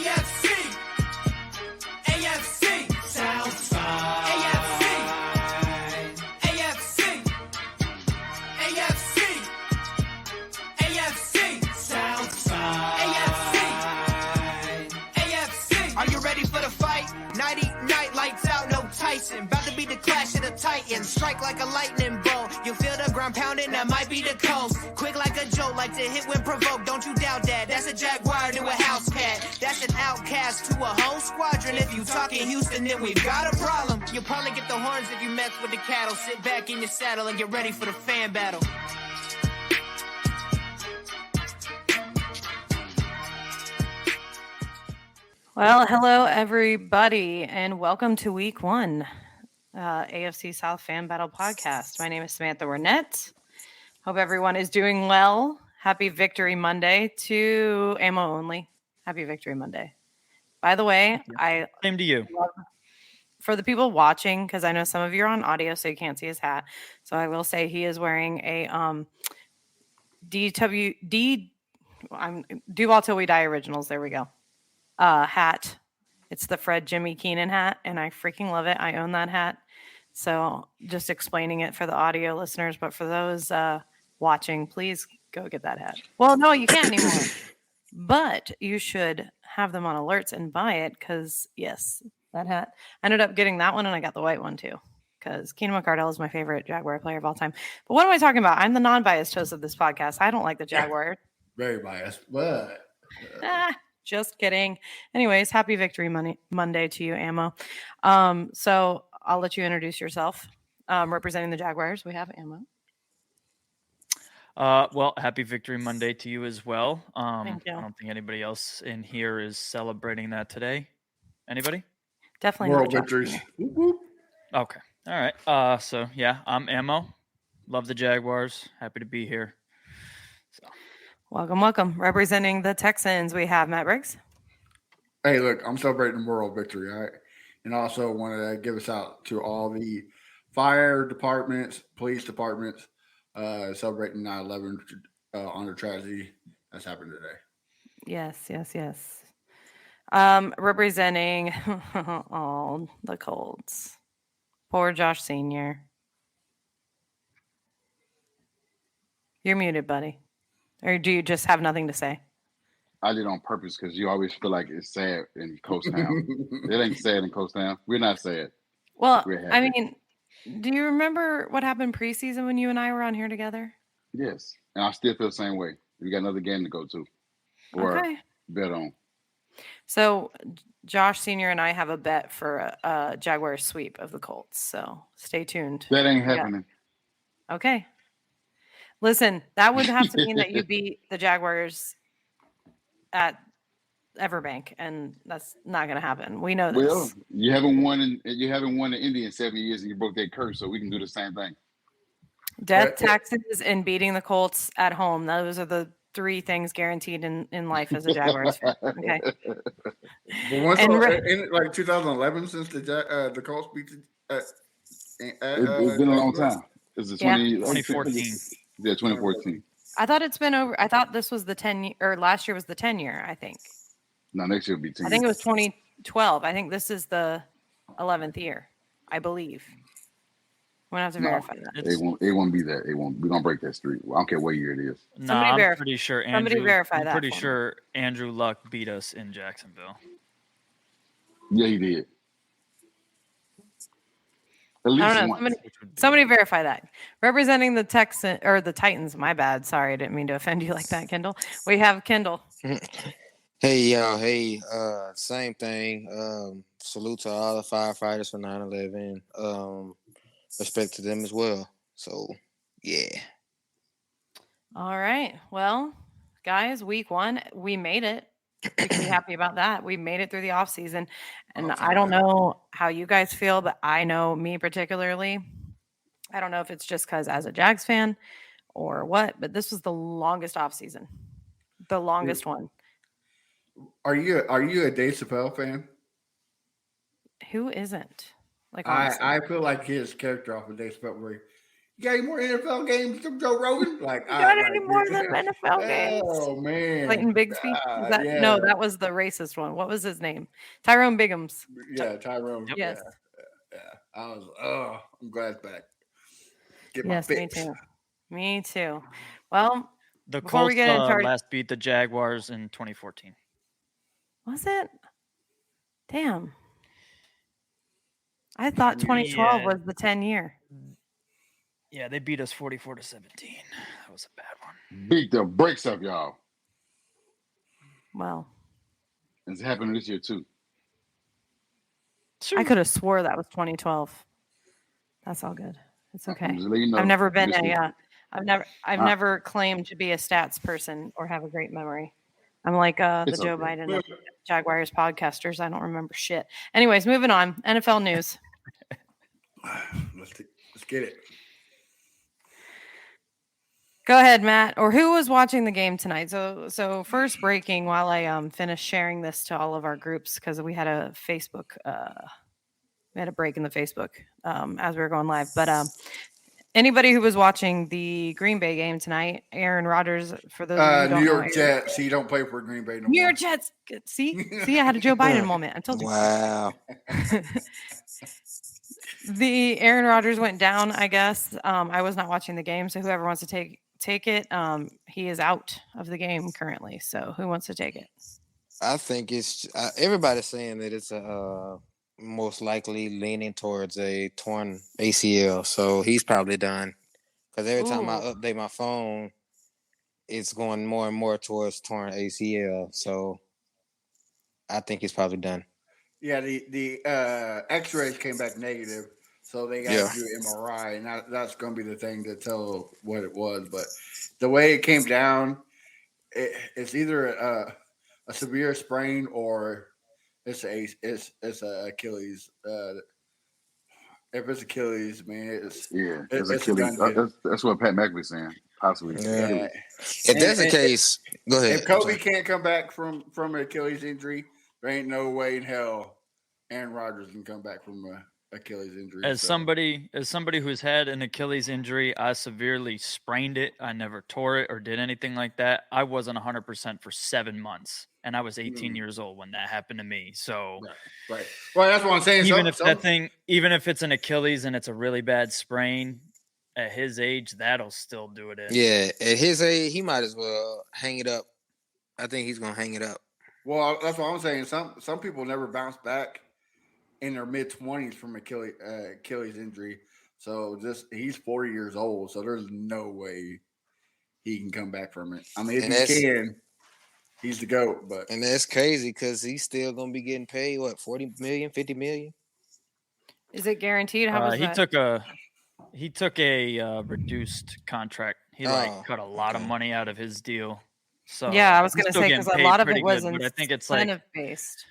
AFC South. Are you ready for the fight? Nighty night, lights out, no Tyson. About to be the clash of the Titans. Strike like a lightning bolt. You feel the ground pounding, that might be the coast. Quick like a jolt, like to hit when provoked. Don't you doubt that. That's a Jaguar to a house cat. That's an outcast to a whole squadron. If you talking Houston, then we've got a problem. You'll probably get the horns if you mess with the cattle. Sit back in your saddle and get ready for the fan battle. Well, hello everybody, and welcome to Week 1, AFC South Fan Battle Podcast. My name is Samantha Wernett. Hope everyone is doing well. Happy Victory Monday to Ammo Only. Happy Victory Monday. By the way, Same to you. For the people watching, because I know some of you are on audio, so you can't see his hat. So I will say he is wearing a Do All Till We Die Originals. There we go. Hat. It's the Fred Jimmy Keenan hat, and I freaking love it. I own that hat. So just explaining it for the audio listeners, but for those watching, please go get that hat. Well, no, you can't anymore. But you should have them on alerts and buy it because, yes, that hat. I ended up getting that one, and I got the white one too because Keenan McCardell is my favorite Jaguar player of all time. But what am I talking about? I'm the non-biased host of this podcast. I don't like the Jaguar. Very biased, but... Just kidding. Anyways, happy Victory Monday to you, Ammo. So I'll let you introduce yourself. Representing the Jaguars, we have Ammo. Well, happy Victory Monday to you as well. Thank you. I don't think anybody else in here is celebrating that today. Anybody? Definitely World not. victories. Okay. All right. So yeah, I'm Ammo. Love the Jaguars. Happy to be here. So. Welcome. Representing the Texans, we have Matt Briggs. Hey, look, I'm celebrating world victory, all right? And also wanted to give us out to all the fire departments, police departments, celebrating 9/11 on the tragedy that's happened today. Yes. Representing all the Colts. Poor Josh Sr. You're muted, buddy. Or do you just have nothing to say? I did it on purpose because you always feel like it's sad in Coast Town. It ain't sad in Coast Town. We're not sad. Well, I mean, do you remember what happened preseason when you and I were on here together? Yes. And I still feel the same way. We got another game to go to or bet on. So Josh Sr. and I have a bet for a Jaguar sweep of the Colts. So stay tuned. That ain't happening. Yeah. Okay. Listen, that would have to mean that you beat the Jaguars at Everbank, and that's not going to happen. We know this. Well, you haven't won the Indy in 7 years, and you broke that curse, so we can do the same thing. Death, taxes, and beating the Colts at home. Those are the three things guaranteed in life as a Jaguars fan. Okay. Well, in like 2011, since the Colts beat it's been a long time. It's 2014. Yeah, 2014. I thought it's been over. I thought this was the 10 or last year was the 10 year, I think. No, next year will be 10. I think it was 2012. I think this is the 11th year, I believe. We're going to have to verify that. It won't be that. It won't. We're going to break that streak. I don't care what year it is. No, I'm pretty sure I'm pretty sure Andrew Luck beat us in Jacksonville. Yeah, he did. At least I don't know. once. Somebody verify that. Representing the the Titans. My bad. Sorry, I didn't mean to offend you like that, Kendal. We have Kendal. Hey y'all. Hey, same thing. Salute to all the firefighters for 9/11. Respect to them as well. So, yeah. All right. Well, guys, week 1, we made it. We can be happy about that. We made it through the offseason. And I don't know how you guys feel, but I know me particularly. I don't know if it's just because as a Jags fan or what, but this was the longest offseason. The longest one. Are you a Dave Chappelle fan? Who isn't? Like I feel like his character off of Dave Chappelle, where You got any more NFL games from Joe Rogan? Like, you got any more than NFL games? Oh man, Clayton Bigsby. No, that was the racist one. What was his name? Tyrone Biggums. Yeah, Tyrone. Yep. Yes. Yeah. I'm glad it's back. Get yes, my fix. Me too. Well, the before we Colts get into our... last beat the Jaguars in 2014. Was it? Damn. I thought 2012 was the 10-year. Yeah, they beat us 44-17. That was a bad one. Beat the brakes up, y'all. Well, it's happening this year too. I could have swore that was 2012. That's all good. It's okay. I've never been I've never claimed to be a stats person or have a great memory. I'm like the Joe Biden of Jaguars podcasters. I don't remember shit. Anyways, moving on. NFL news. Let's get it. Go ahead, Matt. Or who was watching the game tonight? So first breaking while I finish sharing this to all of our groups because we had a Facebook we had a break in the Facebook as we were going live. But anybody who was watching the Green Bay game tonight, Aaron Rodgers, for those of you who don't New York know, Jets. See, don't play for Green Bay no more. New York Jets. See, I had a Joe Biden moment. I told you. Wow. The Aaron Rodgers went down, I guess. I was not watching the game, so whoever wants to take it, he is out of the game currently. So who wants to take it? I think it's everybody's saying that it's most likely leaning towards a torn ACL. So he's probably done. Because every time I update my phone, it's going more and more towards torn ACL. So I think he's probably done. Yeah, the X-rays came back negative, so they got to do MRI, and that's going to be the thing to tell what it was. But the way it came down, it's either a severe sprain or it's a Achilles. If it's Achilles, man, it's Achilles. That's what Pat McAfee's saying. Possibly. Yeah. If that's the case, go ahead. If Kobe can't come back from an Achilles injury, there ain't no way in hell Aaron Rodgers can come back from an Achilles injury. As somebody who's had an Achilles injury, I severely sprained it. I never tore it or did anything like that. I wasn't 100% for 7 months, and I was 18 years old when that happened to me. So, right. Well, that's what I'm saying. Even if it's an Achilles and it's a really bad sprain, at his age, that'll still do it in. Yeah, at his age, he might as well hang it up. I think he's gonna hang it up. Well, that's what I'm saying. Some people never bounce back in their mid-20s from Achilles injury. So he's 40 years old, so there's no way he can come back from it. I mean, if he can, he's the GOAT. And that's crazy because he's still going to be getting paid, what, 40 million, 50 million? Is it guaranteed? How was that? He took a reduced contract. He cut a lot of money out of his deal. So yeah, I was going to say because a lot of it was but I think it's incentive-based.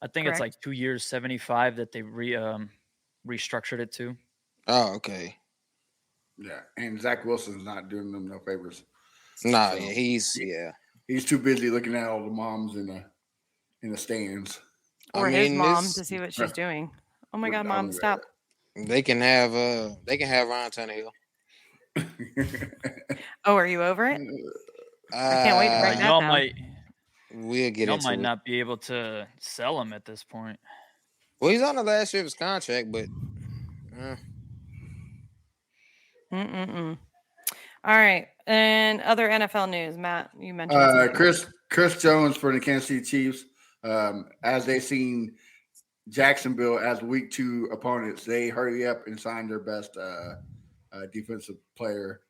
I think it's like 2 years, 75 that they restructured it to. Oh, okay. Yeah, and Zach Wilson's not doing them no favors. No, so he's too busy looking at all the moms in the stands. Or his mom to see what she's doing. Oh my God, Mom, stop! They can have Ryan Tannehill. Oh, are you over it? I can't wait to write that down. We'll get into it. Might not be able to sell him at this point. Well, he's on the last year of his contract, but. All right, and other NFL news, Matt. You mentioned Chris Jones for the Kansas City Chiefs. As they seen Jacksonville as week 2 opponents, they hurry up and sign their best defensive player.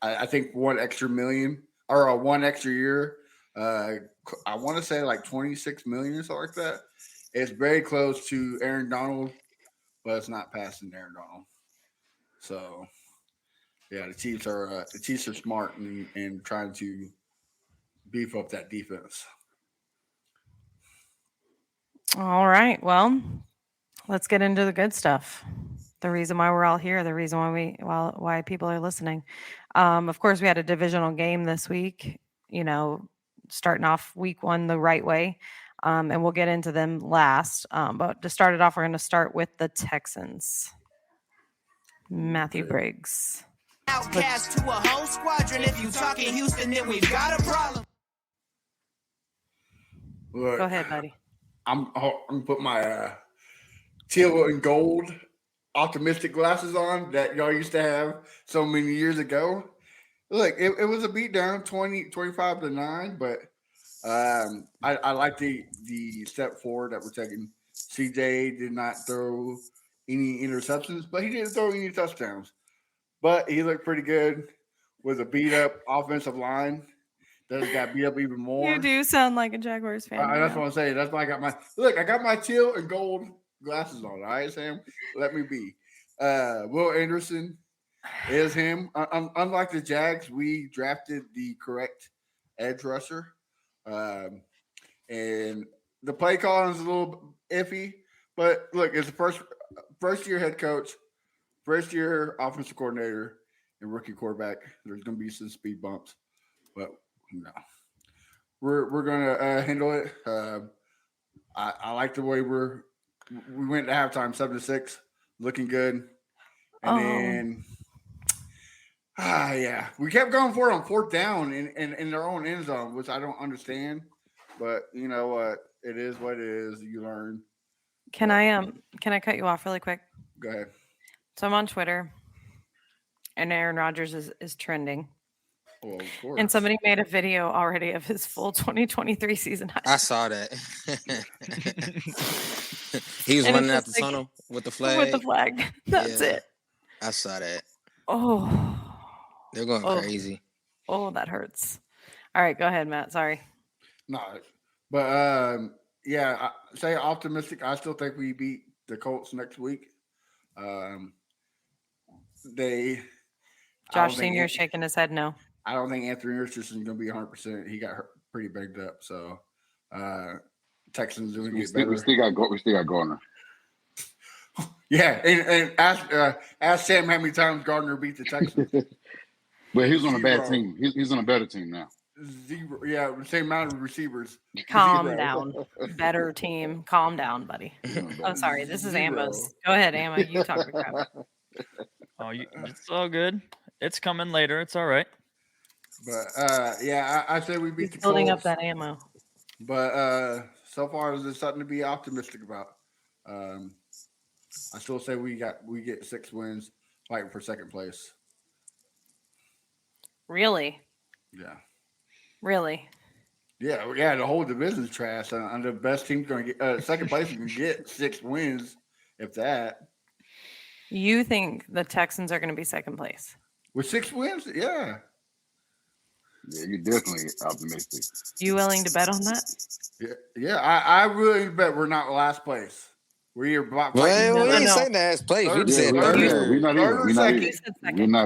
I think $1 extra million or $1 extra year. I want to say like 26 million or something like that. It's very close to Aaron Donald, but it's not passing Aaron Donald. So, yeah, the Chiefs are smart and trying to beef up that defense. All right, well, let's get into the good stuff. The reason why we're all here, the reason why people are listening. Of course, we had a divisional game this week. Starting off week 1 the right way, and we'll get into them last. But to start it off, we're going to start with the Texans. Matthew Briggs. Outcast to a whole squadron. If you talking Houston, then we've got a problem. Look, Go ahead, buddy. I'm gonna put my teal and gold optimistic glasses on that y'all used to have so many years ago. Look, it was a beatdown, 25-9, but I like the step forward that we're taking. CJ did not throw any interceptions, but he didn't throw any touchdowns. But he looked pretty good with a beat up offensive line. That got beat up even more. You do sound like a Jaguars fan. That's what I'm saying. That's why I got my teal and gold glasses on. All right, Sam, let me be. Will Anderson is him. Unlike the Jags, we drafted the correct edge rusher, and the play calling is a little iffy. But look, it's the first year head coach, first year offensive coordinator, and rookie quarterback. There's going to be some speed bumps, but no, we're going to handle it. I like the way we went to halftime 7-6, looking good, and then we kept going for it on fourth down in their own end zone, which I don't understand, but you know what, it is what it is. You learn. Can I cut you off really quick? Go ahead. So I'm on Twitter, and Aaron Rodgers is trending. Well, of course. And somebody made a video already of his full 2023 season. I saw that. He was running out the tunnel with the flag. With the flag. That's it. I saw that. Oh. They're going crazy. Oh, that hurts. All right, go ahead, Matt. Sorry. No, but I say optimistic. I still think we beat the Colts next week. Josh Senior shaking his head no. I don't think Anthony Richardson is going to be 100%. He got pretty banged up, so Texans doing get better. We still got Gardner. Yeah, and ask Sam how many times Gardner beat the Texans. But he's on a bad team. He's on a better team now. 0. Yeah, same amount of receivers. Calm down. Better team. Calm down, buddy. I'm sorry. This is 0. Amos. Go ahead, Amo. You talk crap. It's all good. It's coming later. It's all right. But I say we beat the building Colts. up that ammo. But so far, there's something to be optimistic about. I still say we get 6 wins, fighting for second place. Really? Yeah. Really? Yeah. The whole division's trash. And the best team's going to get second place. You can get 6 wins, if that. You think the Texans are going to be second place with 6 wins? Yeah. Yeah, you're definitely optimistic. You willing to bet on that? Yeah. I really bet we're not last place. We're we ain't saying last place. We said third. We're not going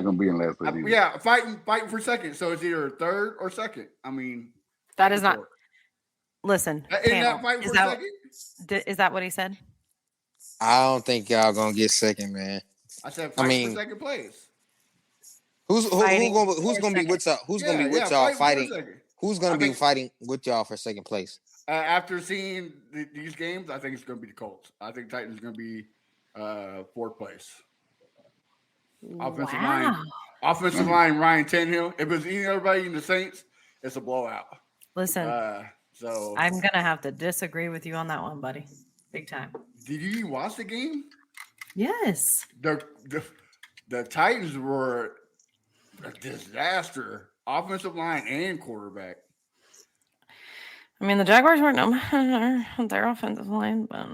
to be in last place. Yeah, fighting for second. So it's either third or second. I mean, that is not. Listen, panel, is that what he said? I don't think y'all gonna get second, man. I said fighting for second place. Who's gonna be with y'all? Who's gonna be with y'all fighting? Who's gonna be fighting with y'all for second place? After seeing these games, I think it's going to be the Colts. I think Titans are going to be fourth place. Offensive line, Ryan Tannehill. If it's anybody in the Saints, it's a blowout. Listen, so I'm going to have to disagree with you on that one, buddy. Big time. Did you even watch the game? Yes. The Titans were a disaster, offensive line and quarterback. I mean, the Jaguars weren't no matter their offensive line, but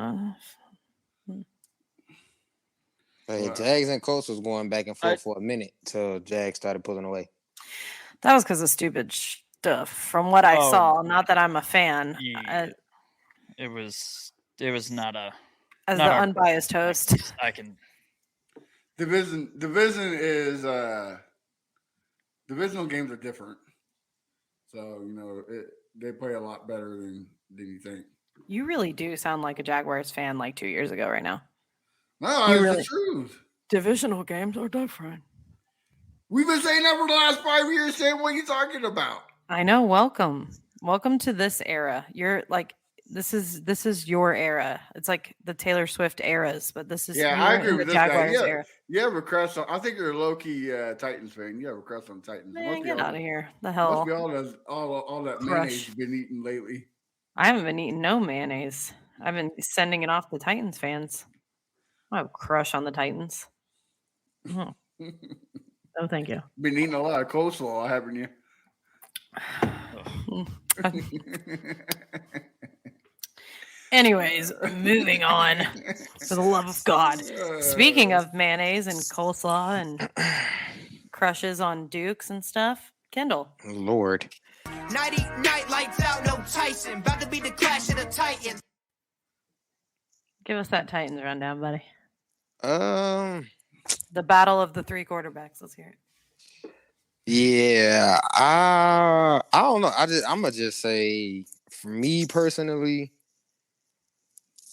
Jags and Colts was going back and forth for a minute till Jags started pulling away. That was because of stupid stuff. From what I saw, not that I'm a fan. Yeah. It was not a. As the unbiased host, I can. Division is divisional games are different, so they play a lot better than you think. You really do sound like a Jaguars fan like 2 years ago right now. No, it's the truth. Divisional games are different. We've been saying that for the last 5 years, Sam. What are you talking about? I know. Welcome to this era. You're like, this is your era. It's like the Taylor Swift eras, but this is I agree with the this Jaguars guy. era. You have a crush on. I think you're a low key Titans fan. You have a crush on Titans. Man, get out of here! The hell. Must be all that mayonnaise you've been eating lately. I haven't been eating no mayonnaise. I've been sending it off to Titans fans. I have a crush on the Titans. Oh, thank you. Been eating a lot of coleslaw, haven't you? Anyways, moving on. For the love of God. Speaking of mayonnaise and coleslaw and crushes on Dukes and stuff, Kendal. Lord. Nighty night, lights out, no Tyson. About to be the clash of the Titans. Give us that Titans rundown, buddy. The battle of the three quarterbacks. Let's hear it. Yeah, I don't know. I'm gonna just say, for me personally,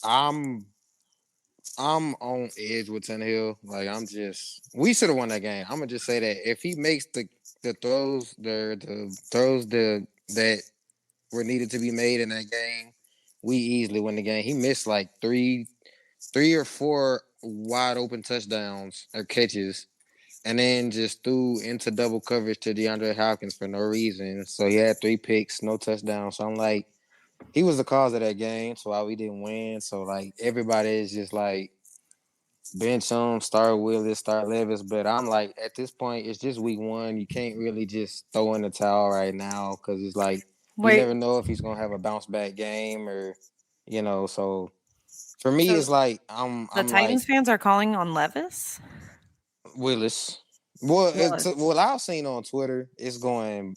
I'm on edge with Tannehill. Like, we should have won that game. I'm gonna just say that if he makes the throws, the throws that were needed to be made in that game, we easily win the game. He missed like three or four wide open touchdowns or catches, and then just threw into double coverage to DeAndre Hopkins for no reason. So he had 3 picks, no touchdowns. So I'm like, he was the cause of that game. So why we didn't win. So like, everybody is just like, bench him, start Willis, start Levis. But I'm like, at this point, it's just week 1. You can't really just throw in the towel right now, because it's like, you never know if he's gonna have a bounce back game, or So for me, it's like the Titans fans are calling on Levis. Willis. Well, what I've seen on Twitter is going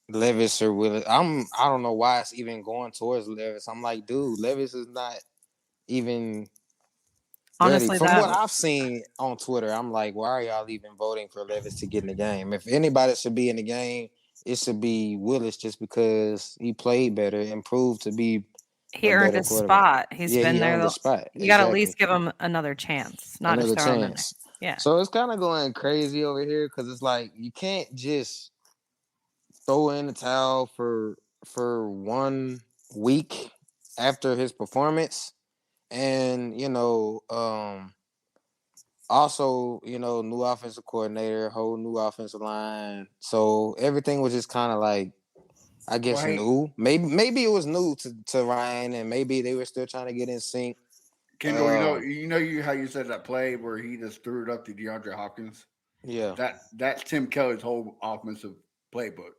Levis or Willis. I don't know why it's even going towards Levis. I'm like, dude, Levis is not even honestly ready. From what I've seen on Twitter, I'm like, why are y'all even voting for Levis to get in the game? If anybody should be in the game, it should be Willis, just because he played better and proved to be. He earned his spot. He's been there. The spot. You got to at least give him another chance, not another just throw him in chance. there. Yeah. So it's kind of going crazy over here, because it's like, you can't just throw in the towel for 1 week after his performance, and also new offensive coordinator, whole new offensive line. So everything was just kind of like, I guess, new. Maybe it was new to Ryan, and maybe they were still trying to get in sync. Kendal, how you said that play where he just threw it up to DeAndre Hopkins? Yeah. That's Tim Kelly's whole offensive playbook.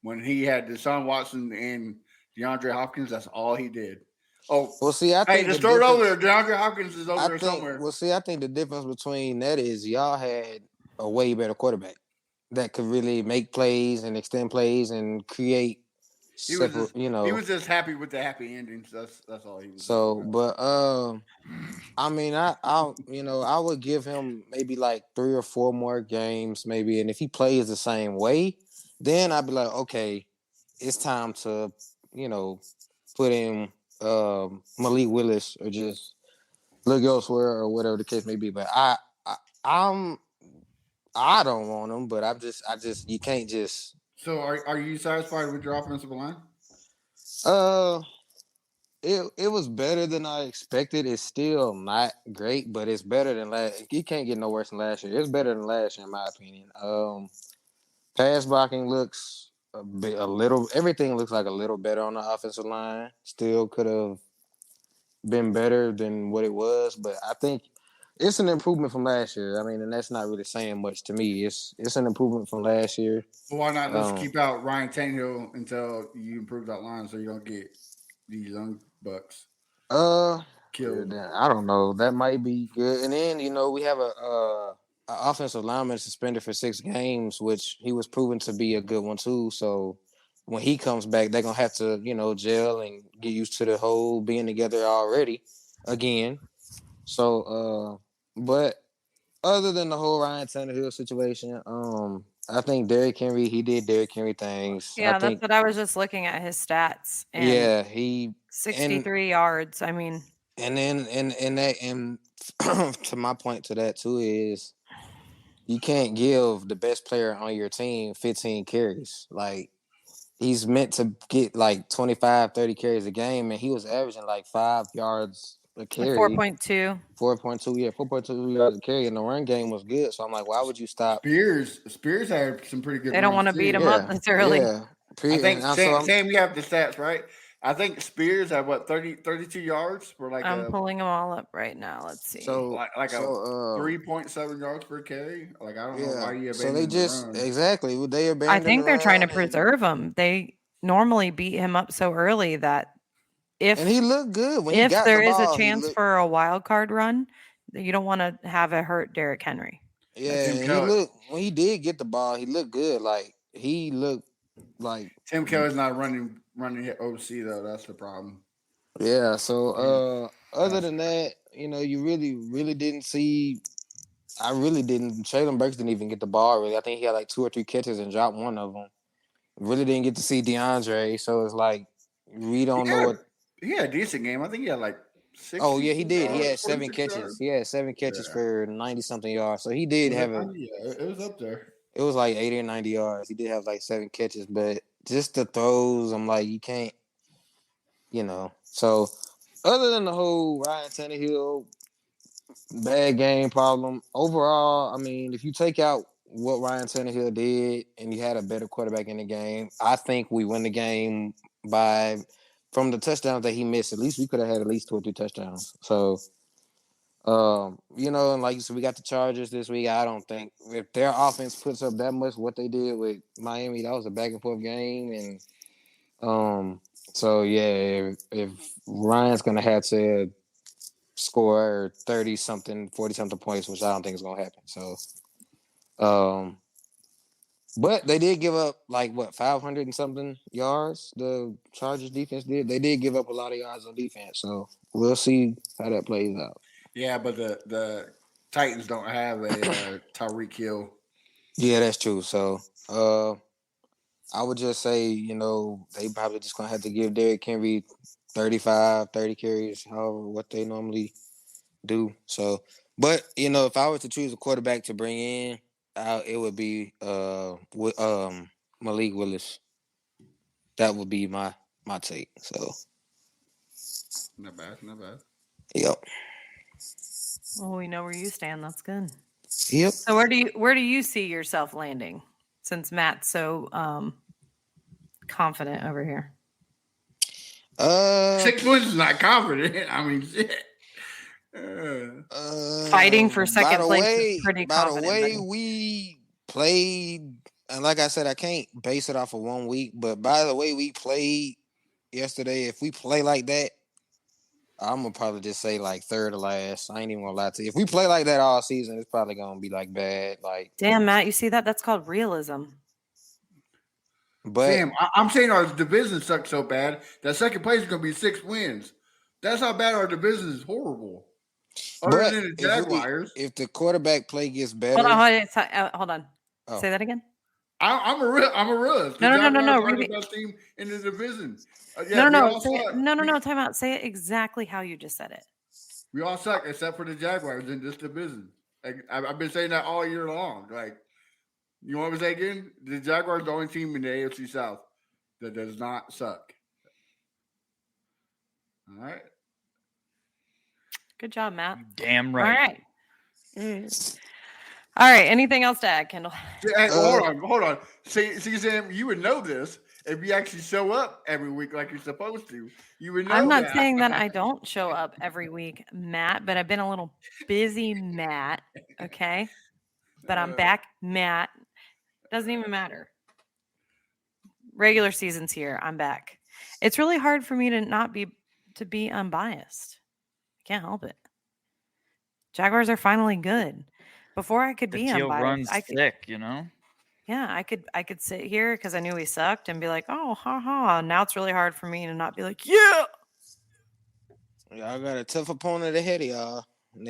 When he had Deshaun Watson and DeAndre Hopkins, that's all he did. Oh, well, see, I think just throw it over there. DeAndre Hopkins is over there somewhere. Well, see, I think the difference between that is y'all had a way better quarterback that could really make plays and extend plays and create. He was just happy with the happy endings. That's all he was. So, but I mean, I would give him maybe like 3 or 4 more games, maybe, and if he plays the same way, then I'd be like, okay, it's time to, put in Malik Willis, or just look elsewhere, or whatever the case may be. But I don't want him, but I just you can't just. So are you satisfied with your offensive line? It was better than I expected. It's still not great, but it's better than last. You can't get no worse than last year. It's better than last year, in my opinion. Pass blocking looks everything looks like a little better on the offensive line. Still could have been better than what it was, but I think it's an improvement from last year. I mean, and that's not really saying much to me. It's an improvement from last year. Well, why not just keep out Ryan Tannehill until you improve that line, so you don't get these young bucks killed? I don't know. That might be good. And then we have a offensive lineman suspended for 6 games, which he was proven to be a good one too. So when he comes back, they're gonna have to gel and get used to the whole being together already again. So but other than the whole Ryan Tannehill situation, I think Derrick Henry, he did Derrick Henry things. Yeah, that's what I was just looking at, his stats. And he 63 yards. I mean, and then and to my point to that too is, you can't give the best player on your team 15 carries. Like, he's meant to get like 25, 30 carries a game, and he was averaging like 5 yards a carry. 4.2. 4.2 yards a carry, and the run game was good. So I'm like, why would you stop? Spears had some pretty good. They don't want to beat him up this early. Yeah. I think Sam, you have the stats right. I think Spears had 32 yards for like. I'm pulling them all up right now. Let's see. So like 3.7 yards per carry. Like I don't know why you abandoned so they just the run. Exactly they abandoned. I think they're trying to preserve him. They normally beat him up so early that and he looked good when if he got there the is ball, a chance for a wild card run, you don't want to have it hurt Derrick Henry. Yeah, and when he did get the ball, he looked good. Like he looked like Tim Kelly's not running OC though. That's the problem. Yeah. So other than that, you really didn't see. I really didn't. Traylon Burks didn't even get the ball. Really, I think he had like 2 or 3 catches and dropped one of them. Really didn't get to see DeAndre. So it's like we don't know what. He had a decent game. I think he had like 6. Oh yeah, he did. He had 7 catches. Yards. He had 7 catches for 90-something yards. So he did have it was up there. It was like 80 or 90 yards. He did have like 7 catches, but just the throws, I'm like, you can't, So other than the whole Ryan Tannehill bad game problem, overall, I mean, if you take out what Ryan Tannehill did and you had a better quarterback in the game, I think we win the game from the touchdowns that he missed. At least we could have had at least 2 or 3 touchdowns. So, and like you said, we got the Chargers this week. I don't think if their offense puts up that much what they did with Miami, that was a back and forth game. And so yeah, if Ryan's gonna have to score 30-something, 40-something points, which I don't think is gonna happen. So, but they did give up 500 and something yards. The Chargers defense did. They did give up a lot of yards on defense. So we'll see how that plays out. Yeah, but the Titans don't have a Tyreek Hill. Yeah, that's true. So I would just say, they probably just gonna have to give Derrick Henry 35, 30 carries, however what they normally do. So, but if I were to choose a quarterback to bring in, it would be Malik Willis. That would be my take. So not bad. Yep. Well, we know where you stand. That's good. Yep. So where do you see yourself landing? Since Matt's so confident over here. 6 wins is not confident. I mean, shit. Fighting for second place is pretty confident. By the way we played, and like I said, I can't base it off of 1 week, but by the way we played yesterday, if we play like that, I'm gonna probably just say like third or last. I ain't even gonna lie to you. If we play like that all season, it's probably gonna be like bad. Like, damn, Matt, you see that? That's called realism. But Sam, I'm saying our division sucks so bad that second place is gonna be 6 wins. That's how bad our division is. Horrible. Other than the Jaguars. If the quarterback play gets better, hold on. Oh. Say that again. I'm a realist. No. The best team in the division. No. Time out. Say it exactly how you just said it. We all suck except for the Jaguars in this division. I've been saying that all year long. Like, you want me to say again? The Jaguars are the only team in the AFC South that does not suck. All right. Good job, Matt. Damn right. All right. Anything else to add, Kendall? Hey, hold on. See, Sam, you would know this if you actually show up every week like you're supposed to. You would know. I'm not saying that I don't show up every week, Matt, but I've been a little busy, Matt. Okay, but I'm back, Matt. Doesn't even matter. Regular season's here. I'm back. It's really hard for me to be unbiased. I can't help it. Jaguars are finally good. Before I could be unbiased, runs thick, Yeah, I could sit here because I knew we sucked and be like, oh, ha. Now it's really hard for me to not be like, yeah. Y'all got a tough opponent ahead of y'all.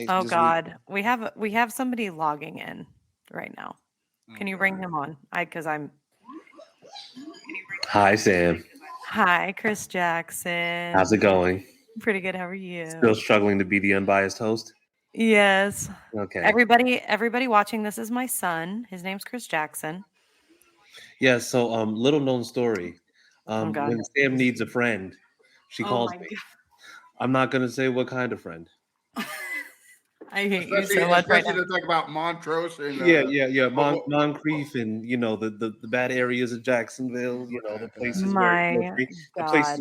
Oh God, we have somebody logging in right now. Can you bring him on? Hi, Sam. Hi, Chris Jackson. How's it going? Pretty good. How are you? Still struggling to be the unbiased host? Yes. Okay. Everybody watching, this is my son. His name's Chris Jackson. Yeah, so little known story. When Sam needs a friend, she calls me. God. I'm not going to say what kind of friend. I hate you so much right now. Especially to talk about Montrose and Moncrief and the bad areas of Jacksonville. The places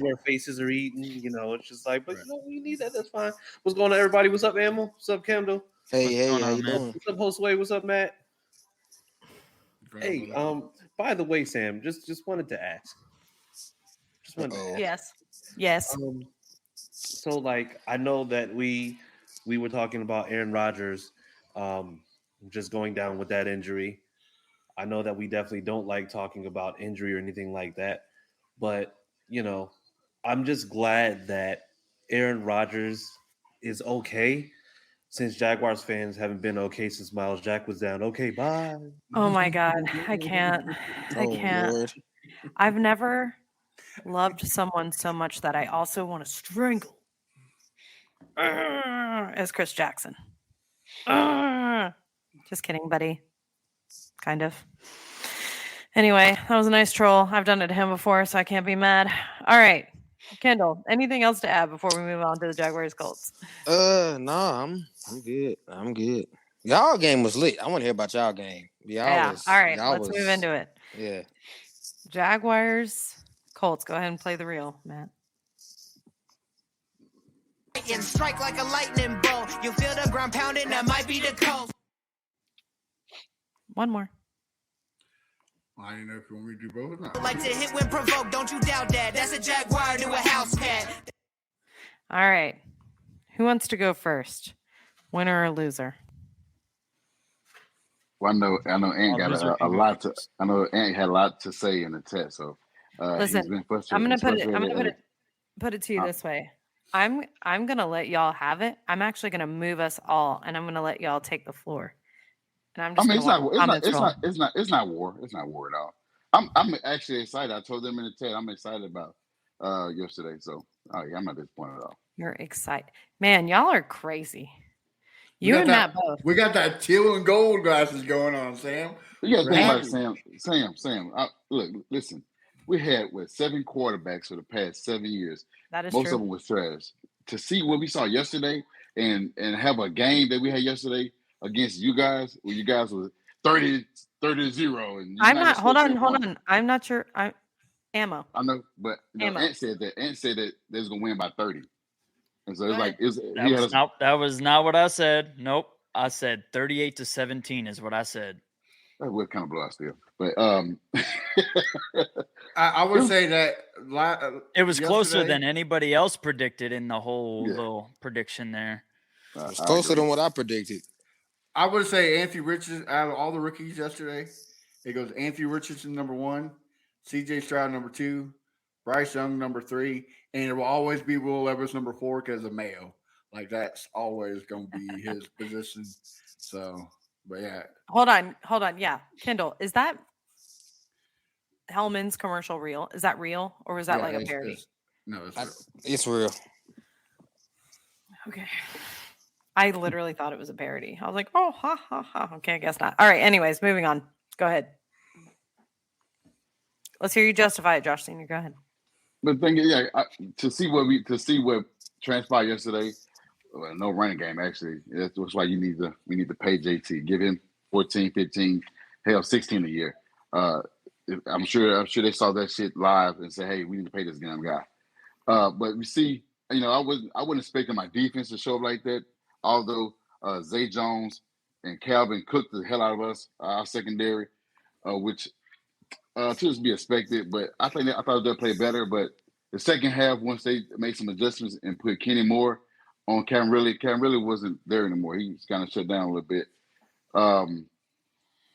where faces are eaten. It's just like, but we need that. That's fine. What's going on, everybody? What's up, Amel? What's up, Kendal? Hey, how you doing? What's up, Josue? What's up, Matt? Hey, by the way, Sam, just wanted to ask. Yes. So, like, I know that we were talking about Aaron Rodgers just going down with that injury. I know that we definitely don't like talking about injury or anything like that. But, I'm just glad that Aaron Rodgers is okay since Jaguars fans haven't been okay since Miles Jack was down. Okay, bye. Oh, my God. I can't. Lord. I've never loved someone so much that I also want to strangle. As Chris Jackson. Just kidding, buddy. Kind of. Anyway, that was a nice troll. I've done it to him before, so I can't be mad. All right. Kendal, anything else to add before we move on to the Jaguars Colts? No, I'm good. Y'all game was lit. I want to hear about y'all game. All right, let's move into it. Yeah. Jaguars Colts. Go ahead and play the reel, Matt. And strike like a lightning bolt. You feel the ground pounding, that might be the coast. One more. I didn't know if you want me to do both or not. Like to hit when provoked, don't you doubt that. That's a Jaguar to a house cat. All right. Who wants to go first? Winner or loser? Well, I know Ant got a lot to. I know Ant had a lot to say in the test. So listen, he's been I'm gonna put it to you this way. I'm gonna let y'all have it. I'm actually gonna move us all, and I'm gonna let y'all take the floor. And I'm just it's not war. It's not war at all. I'm actually excited. I told them in the chat I'm excited about yesterday. So I'm not disappointed at all. You're excited, man. Y'all are crazy. You and Matt both. We got that teal and gold glasses going on, Sam. You got to think about Sam. Look, listen. We had 7 quarterbacks for the past 7 years. That is Most true. of them was trash. To see what we saw yesterday and have a game that we had yesterday against you guys, where you guys was 30-0. And I'm not. Hold on. I'm not sure. Ammo. I know, but Ant said that. Ant said that they was gonna win by 30. And so that was not what I said. Nope. I said 38-17 is what I said. That would kind of blow out still. But I would say that it was closer than anybody else predicted in the whole little prediction there. It's closer than what I predicted. I would say Anthony Richardson, out of all the rookies yesterday, it goes Anthony Richardson number 1, CJ Stroud number 2, Bryce Young number 3, and it will always be Will Levis number 4 because of Mayo. Like, that's always going to be his position. So, but yeah. Hold on. Yeah. Kendal, is that Hellman's commercial real? Is that real? Or was that like a parody? No, it's real. It's real. Okay. I literally thought it was a parody. I was like, oh, ha, ha, ha. Okay, I guess not. All right. Anyways, moving on. Go ahead. Let's hear you justify it, Josh Senior. Go ahead. But the thing is, to see what transpired yesterday, no running game actually. That's why we need to pay JT. Give him 14, 15, hell, 16 a year. I'm sure they saw that shit live and said, hey, we need to pay this damn guy. But we see, I wasn't expecting my defense to show up like that. Although Zay Jones and Calvin cooked the hell out of us, our secondary, which to just be expected. But I thought they'd play better. But the second half, once they made some adjustments and put Kenny Moore on Cam Ridley wasn't there anymore. He was kind of shut down a little bit.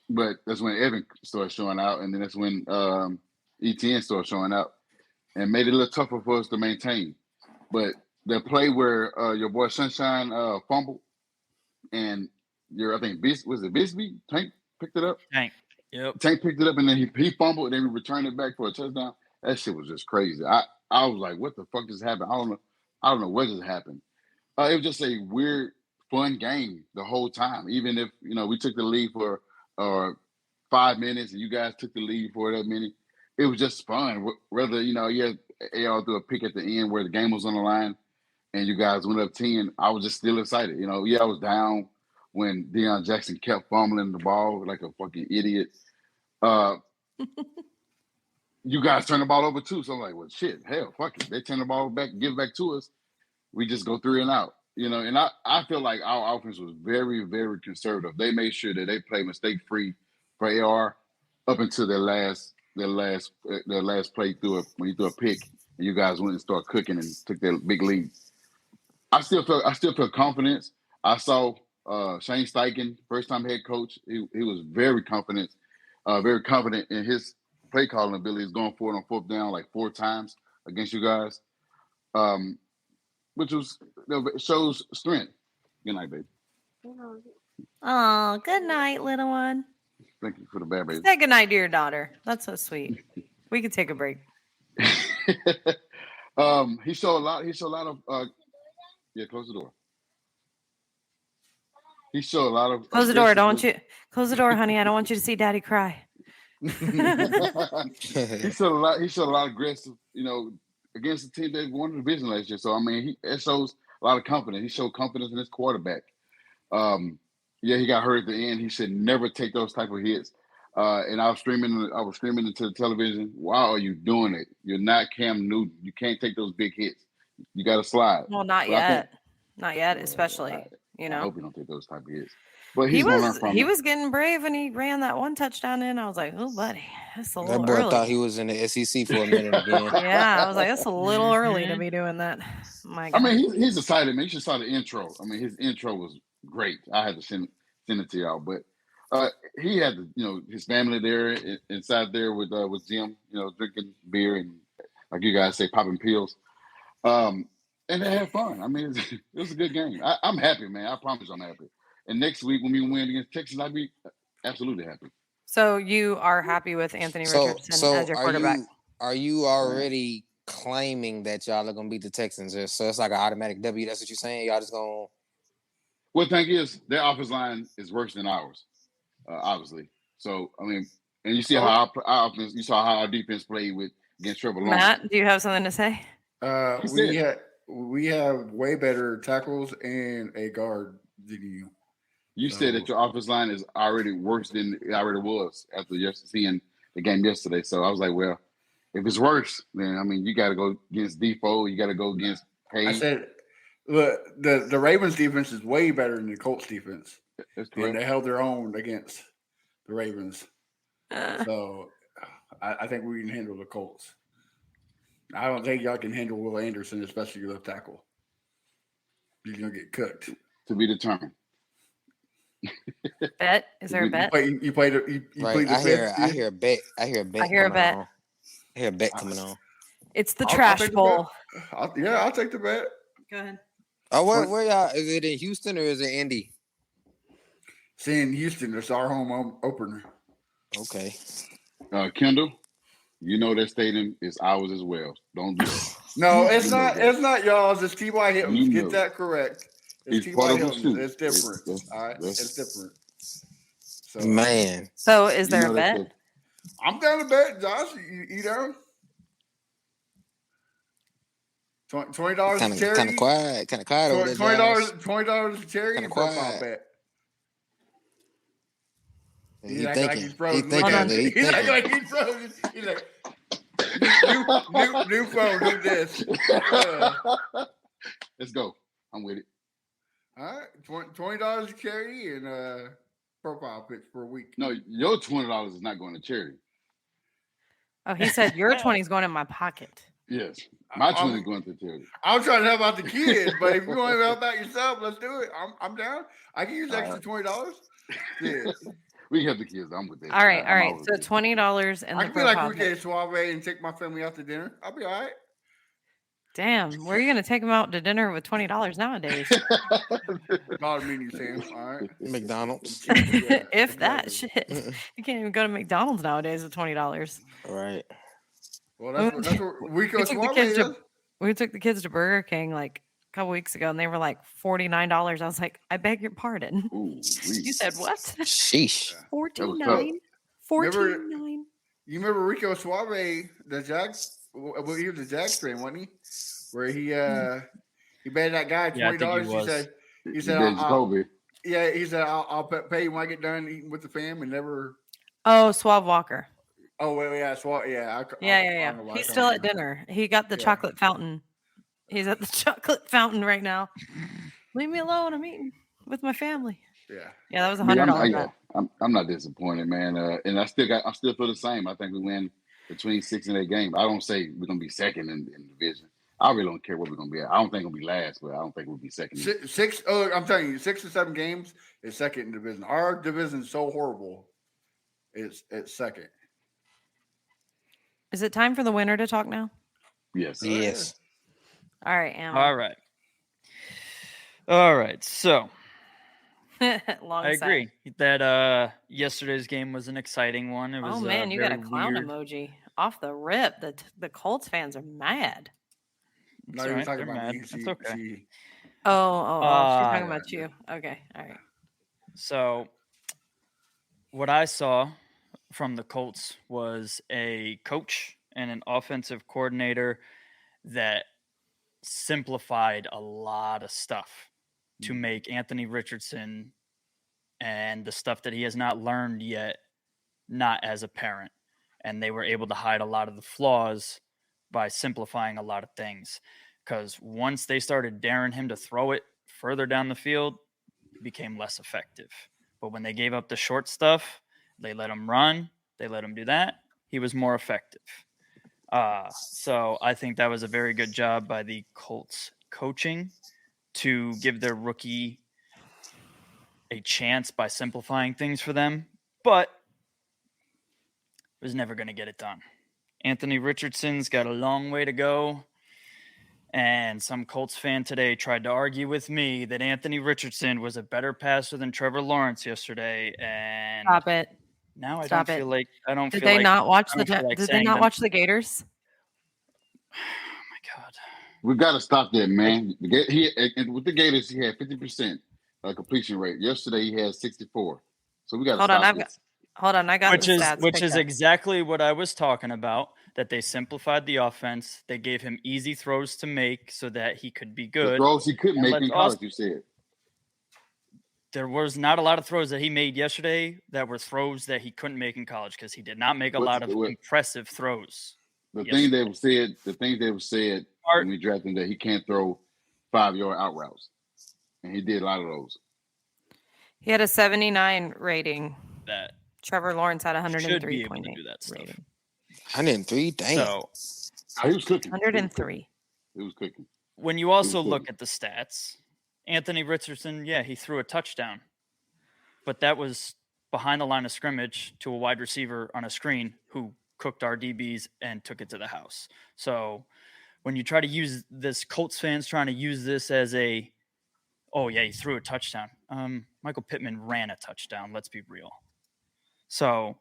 But that's when Evan started showing out, and then that's when ETN started showing out, and made it a little tougher for us to maintain. But the play where your boy Sunshine fumbled, and I think Bisbee? Tank picked it up? Tank. Yep. Tank picked it up, and then he fumbled, and then he returned it back for a touchdown. That shit was just crazy. I was like, what the fuck just happened? I don't know what just happened. It was just a weird, fun game the whole time. Even if, we took the lead for 5 minutes and you guys took the lead for that minute, it was just fun. Whether AR threw a pick at the end where the game was on the line, and you guys went up 10. I was just still excited. I was down when Deion Jackson kept fumbling the ball like a fucking idiot. You guys turned the ball over too, so I'm like, well, shit, hell, fuck it. They turn the ball back, give it back to us. We just go 3 and out. And I feel like our offense was very, very conservative. They made sure that they played mistake-free for AR up until their last play when he threw a pick, and you guys went and started cooking and took that big lead. I still feel confidence. I saw Shane Steichen, first-time head coach. He was very confident in his play calling abilities, going forward on 4th down like 4 times against you guys. Which shows strength. Good night, baby. Oh, good night, little one. Thank you for the bad baby. Say good night to your daughter. That's so sweet. We could take a break. He showed a lot of close the door. He showed a lot of close the door. I don't want you close the door, honey. I don't want you to see daddy cry. He showed a lot of aggressive, against the team that won the division last year. So it shows a lot of confidence. He showed confidence in his quarterback. He got hurt at the end. He should never take those type of hits. And I was screaming into the television, why are you doing it? You're not Cam Newton. You can't take those big hits. You got to slide. Well, not yet. Not yet, especially. I hope you don't take those type of hits. But he was getting brave and he ran that one touchdown in. I was like, oh, buddy, that's a little early. That boy early. thought he was in the SEC for a minute again. Yeah, I was like, that's a little early to be doing that. My God. He's excited, man. You should saw the intro. His intro was great. I had to send it to y'all. But he had his family there inside there with Jim, drinking beer and, like you guys say, popping pills. And they had fun. It was a good game. I'm happy, man. I promise I'm happy. And next week when we win against Texas, I'll be absolutely happy. So you are happy with Anthony Richardson as your quarterback? Are you already claiming that y'all are going to beat the Texans? So it's like an automatic W. That's what you're saying? Y'all just going to... Well, the thing is, their offensive line is worse than ours, obviously. So, and you see how our offense, you saw how our defense played against Trevor Lawrence. Matt, do you have something to say? We have way better tackles and a guard than you. You said that your offensive line is already worse than it already was after seeing the game yesterday. So I was like, well, if it's worse, then you got to go against Defoe. You got to go against Hayes. I said, look, the Ravens defense is way better than the Colts defense. That's correct. And they held their own against the Ravens. So I think we can handle the Colts. I don't think y'all can handle Will Anderson, especially your left tackle. He's gonna get cooked. To be determined. Bet? Is there a bet? You played right. I hear a bet. I hear a bet coming on. It's the trash bowl. I'll take the bet. Go ahead. Oh, where y'all? Is it in Houston or is it Indy? It's in Houston. It's our home opener. Okay. Kendal, that stadium is ours as well. Don't do it. No, it's not. It's not y'all's. It's T.Y. Hilton's. Get that correct. It's T.Y. Hilton's. It's different. All right, it's different. So, man. So is there a bet? I'm down to bet, Josh. You down? $20 a charity. Kind of quiet over there. $20 a charity. Profile bet. He's acting like he's frozen. He's acting like he's frozen. He's like, new phone, do this. Let's go. I'm with it. All right, $20 a charity and profile pics for a week. No, your $20 is not going to charity. Oh, he said your 20 is going in my pocket. Yes, my 20 is going to charity. I'm trying to help out the kids, but if you want to help out yourself, let's do it. I'm down. I can use extra $20. Yeah. We can help the kids. I'm with that. All right. So $20 and I feel like we can suave and take my family out to dinner. I'll be all right. Damn, where are you going to take them out to dinner with $20 nowadays? Not a menu, Sam. All right. McDonald's. If that shit. You can't even go to McDonald's nowadays with $20. Right. Well, that's what we go we took the kids to Burger King like a couple weeks ago and they were like $49. I was like, I beg your pardon. Ooh, you said what? Sheesh. $14.9. $14.9. You remember Rico Suave, the Jags? Well, he was a Jags fan, wasn't he? Where he paid that guy Yeah, I think he $20. was. He said, did Jacoby. yeah, he said, I'll pay you when I get done eating with the fam, and never. Oh, Suave Walker. Oh well, yeah, Suave, yeah, Yeah. He's still at dinner. He got the chocolate fountain. He's at the chocolate fountain right now. Leave me alone. I'm eating with my family. Yeah, that was $100. Yeah, I'm not disappointed, man. And I still feel the same. I think we win between 6 and 8 games. I don't say we're gonna be second in the division. I really don't care what we're gonna be at. I don't think we'll be last, but I don't think we'll be second. Six. Oh, I'm telling you, 6 to 7 games is second in division. Our division is so horrible. It's second. Is it time for the winner to talk now? Yes. Yes. All right, Am. All right. So Long I side. agree that yesterday's game was an exciting one. It was Oh man, you got a very clown weird. emoji off the rip. The Colts fans are mad. Not It's even all right, talking they're about mad. me. It's okay. Oh, she's talking about you. Okay, all right. So what I saw from the Colts was a coach and an offensive coordinator that simplified a lot of stuff to make Anthony Richardson and the stuff that he has not learned yet not as apparent. And they were able to hide a lot of the flaws by simplifying a lot of things. Because once they started daring him to throw it further down the field, it became less effective. But when they gave up the short stuff, they let him run, they let him do that, he was more effective. So I think that was a very good job by the Colts coaching to give their rookie a chance by simplifying things for them, but was never going to get it done. Anthony Richardson's got a long way to go. And some Colts fan today tried to argue with me that Anthony Richardson was a better passer than Trevor Lawrence yesterday. And Stop it. now I Stop don't it. feel like I don't Did feel they like not watch I don't feel like Did they saying not them. watch the Gators? Oh my God. We got to stop that, man. And with the Gators, he had 50% completion rate. Yesterday, he had 64. So we got to stop this. Hold on, I got Which the is stats. which picked is up. exactly what I was talking about. That they simplified the offense. They gave him easy throws to make so that he could be The good. throws he couldn't And make let's in college, also- you said. There was not a lot of throws that he made yesterday that were throws that he couldn't make in college because he did not make a lot of impressive throws. The thing that was said when we drafted him that he can't throw 5-yard out routes. And he did a lot of those. He had a 79 rating. That Trevor Lawrence had 103.8 should be able to do that stuff. rating. 103, damn. So he was cooking. 103. He was cooking. when you also look at the stats, Anthony Richardson, yeah, he threw a touchdown, but that was behind the line of scrimmage to a wide receiver on a screen who cooked our DBs and took it to the house. So when you try to use this, Colts fans trying to use this as a, oh yeah, he threw a touchdown. Michael Pittman ran a touchdown. Let's be real. So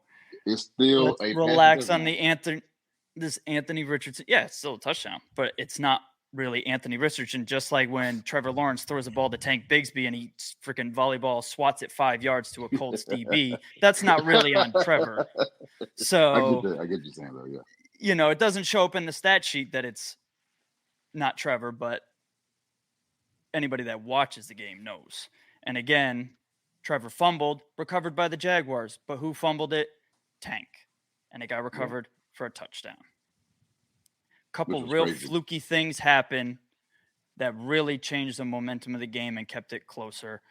it's still let's relax on the Anthony Richardson. Yeah, it's still a touchdown, but it's not really Anthony Richardson. Just like when Trevor Lawrence throws a ball to Tank Bigsby and he freaking volleyball swats it 5 yards to a Colts DB. That's not really on Trevor. So I get you saying though, yeah. You know, it doesn't show up in the stat sheet that it's not Trevor, but anybody that watches the game knows. And again, Trevor fumbled, recovered by the Jaguars, but who fumbled it? Tank. And it got recovered for a touchdown. Couple real fluky things happen that really changed the momentum of the game and kept it closer.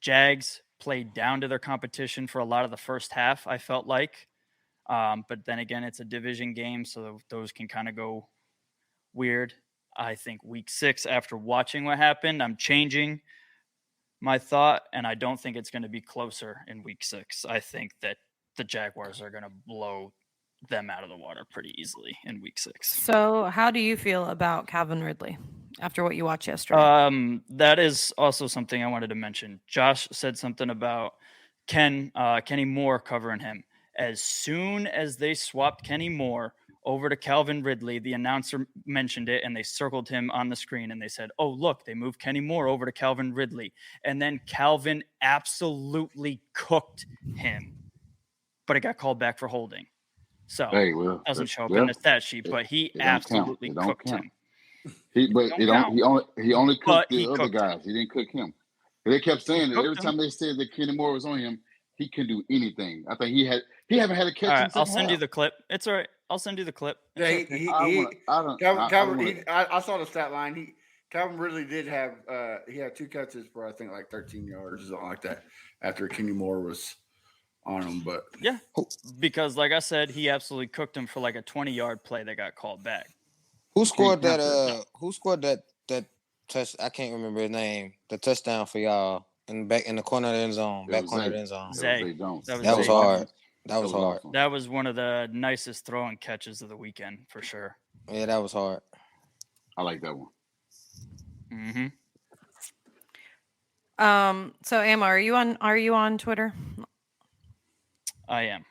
Jags played down to their competition for a lot of the first half, I felt like. But then again, it's a division game, so those can kind of go weird. I think week 6, after watching what happened, I'm changing my thought, and I don't think it's going to be closer in week 6. I think that the Jaguars are going to blow them out of the water pretty easily in week 6. So how do you feel about Calvin Ridley after what you watched yesterday? That is also something I wanted to mention. Josh said something about Kenny Moore covering him. As soon as they swapped Kenny Moore over to Calvin Ridley, the announcer mentioned it and they circled him on the screen and they said, oh, look, they moved Kenny Moore over to Calvin Ridley. And then Calvin absolutely cooked him, but it got called back for holding. So Hey, well, doesn't show up well, in the stat sheet, but he it don't absolutely count. It don't cooked count. him. He only But cooked he the other cooked him. guys. He didn't cook him. They kept saying that every cooked him. time they said that Kenny Moore was on him, he couldn't do anything. I think he haven't had a catch. All in right, the I'll second send you half. the clip. It's all right. I'll send you the clip. Yeah, It's okay. I saw the stat line. Calvin really did have he had 2 catches for I think like 13 yards or something like that after Kenny Moore was on him. But Yeah, because like I said, he absolutely cooked him for like a 20-yard play that got called back. Who scored that? Who scored that touch? I can't remember his name. The touchdown for y'all in the corner of the end zone. Back corner of the end zone. Zay Jones. That That was Zay hard. Jones. That was hard. awesome. That was one of the nicest throwing catches of the weekend for sure. Yeah, that was hard. I like that one. Mm-hmm. So Emma, are you on Twitter? I am.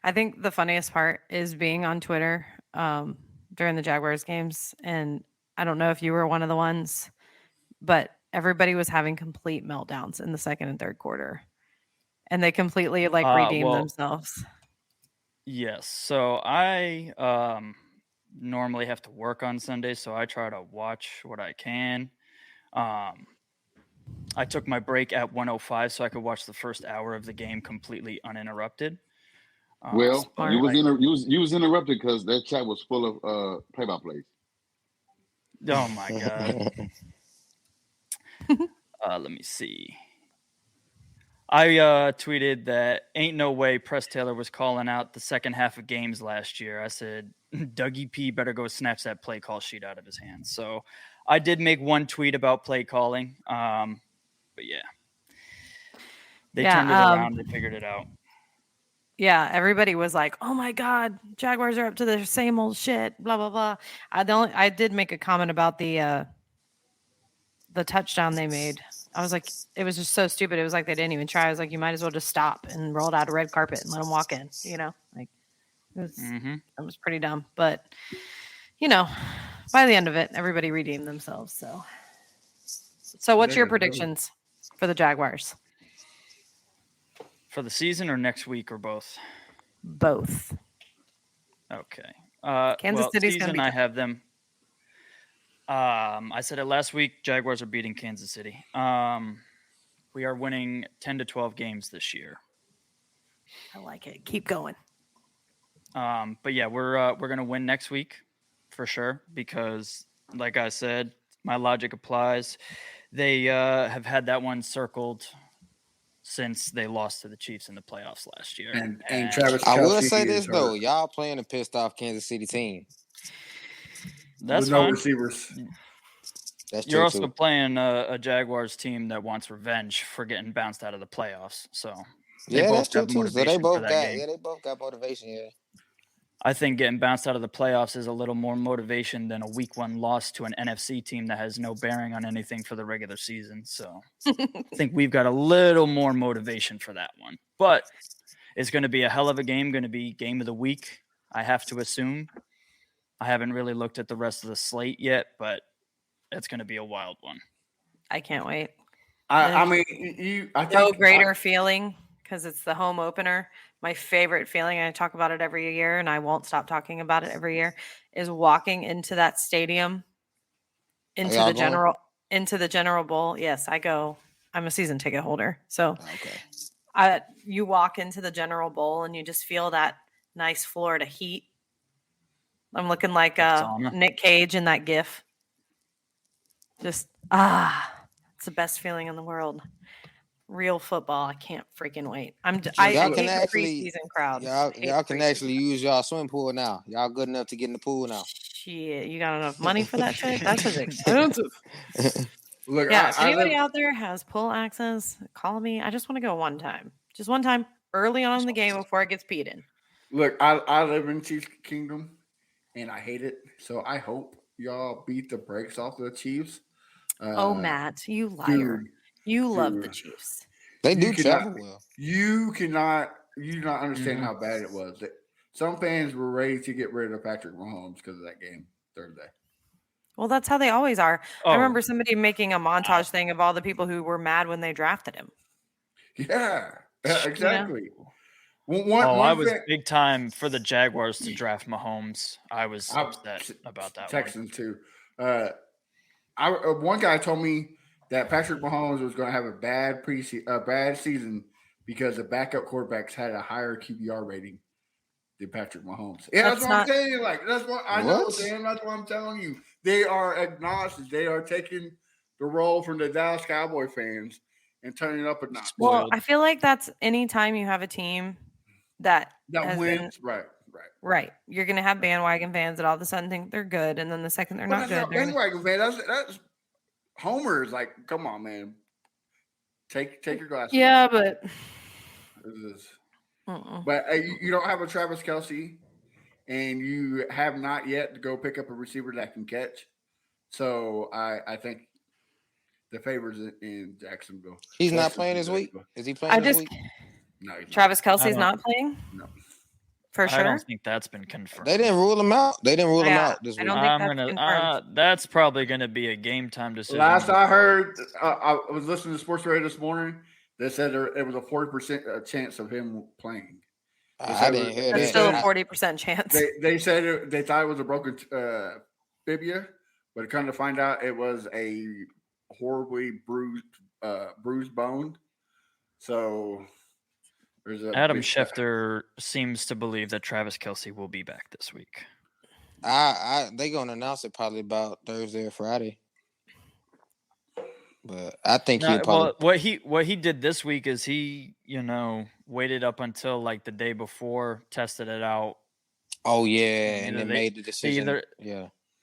I think the funniest part is being on Twitter during the Jaguars games. And I don't know if you were one of the ones, but everybody was having complete meltdowns in the second and third quarter. And they completely redeemed themselves. Yes. So I normally have to work on Sunday, so I try to watch what I can. I took my break at 1:05 so I could watch the first hour of the game completely uninterrupted. Well, you was interrupted because that chat was full of play-by-plays. Oh my god. Let me see. I tweeted that ain't no way Press Taylor was calling out the second half of games last year. I said Dougie P better go snatch that play call sheet out of his hands. So I did make one tweet about play calling. But yeah. They turned it around. They figured it out. Yeah, everybody was like, "Oh my God, Jaguars are up to their same old shit." Blah blah blah. I did make a comment about the touchdown they made. I was like, it was just so stupid. It was like they didn't even try. I was like, you might as well just stop and roll out a red carpet and let them walk in. You know, like it was pretty dumb. But you know, by the end of it, everybody redeemed themselves. So what's your predictions for the Jaguars? For the season or next week or both? Both. Okay. Kansas City's season, I have them. I said it last week. Jaguars are beating Kansas City. We are winning 10 to 12 games this year. I like it. Keep going. But yeah, we're gonna win next week for sure because, like I said, my logic applies. They have had that one circled since they lost to the Chiefs in the playoffs last year. And Travis I will Kelce say this is though, hurt. y'all playing a pissed off Kansas City team. That's With no fine. receivers. That's You're true also too. playing a Jaguars team that wants revenge for getting bounced out of the playoffs. So Yeah, that's true have too. So they motivation for both that got game. they both got motivation. Yeah. I think getting bounced out of the playoffs is a little more motivation than a week 1 loss to an NFC team that has no bearing on anything for the regular season. So I think we've got a little more motivation for that one. But it's going to be a hell of a game, going to be game of the week, I have to assume. I haven't really looked at the rest of the slate yet, but it's going to be a wild one. I can't wait. I mean, I think no greater feeling because it's the home opener. My favorite feeling, and I talk about it every year, and I won't stop talking about it every year, is walking into that stadium, into the general bowl. Yes, I go. I'm a season ticket holder, so you walk into the general bowl and you just feel that nice Florida heat. I'm looking like Nick Cage in that GIF. Just it's the best feeling in the world. Real football. I can't freaking wait. I hate the preseason crowd. Y'all can actually use y'all swim pool now. Y'all good enough to get in the pool now. Shit, you got enough money for that shit? That shit's expensive. Look, yeah, if anybody out there has pool access, call me. I just want to go one time. Just one time early on in the game before it gets peed in. Look, I live in Chiefs Kingdom and I hate it. So I hope y'all beat the brakes off the Chiefs. Matt, you liar. Dude, you love the Chiefs. They do travel well. You do not understand how bad it was. Some fans were ready to get rid of Patrick Mahomes because of that game Thursday. Well, that's how they always are. I remember somebody making a montage thing of all the people who were mad when they drafted him. Yeah, exactly. I was big time for the Jaguars to draft Mahomes. I was upset about that Texans too. One guy told me that Patrick Mahomes was going to have a bad season because the backup quarterbacks had a higher QBR rating than Patrick Mahomes. Yeah, that's what I'm saying. Like that's what I know, Dan. That's what I'm telling you. They are agnostic. They are taking the role from the Dallas Cowboy fans and turning it up a notch. Well, I feel like that's anytime you have a team that wins, right. You're going to have bandwagon fans that all of a sudden think they're good, and then the second they're not good, bandwagon fan. That's homers. Like, come on, man. Take your glasses. Yeah, off. but you don't have a Travis Kelce, and you have not yet to go pick up a receiver that can catch. So I think the favors in Jacksonville. He's not playing this week. Is he playing this week? No, Travis Kelce's not playing? No. For sure? I don't think that's been confirmed. They didn't rule him out. They didn't rule him out this week. I don't think that's that's probably going to be a game time decision. Last I heard, I was listening to sports radio this morning. They said it was a 40% chance of him playing. I didn't hear that. That's still a 40% chance. They said they thought it was a broken fibula, but come to find out it was a horribly bruised bone. So Adam Schefter seems to believe that Travis Kelce will be back this week. They gonna announce it probably about Thursday or Friday. But I think he'll probably what he did this week is he, waited up until like the day before, tested it out. Oh yeah, and then made the decision.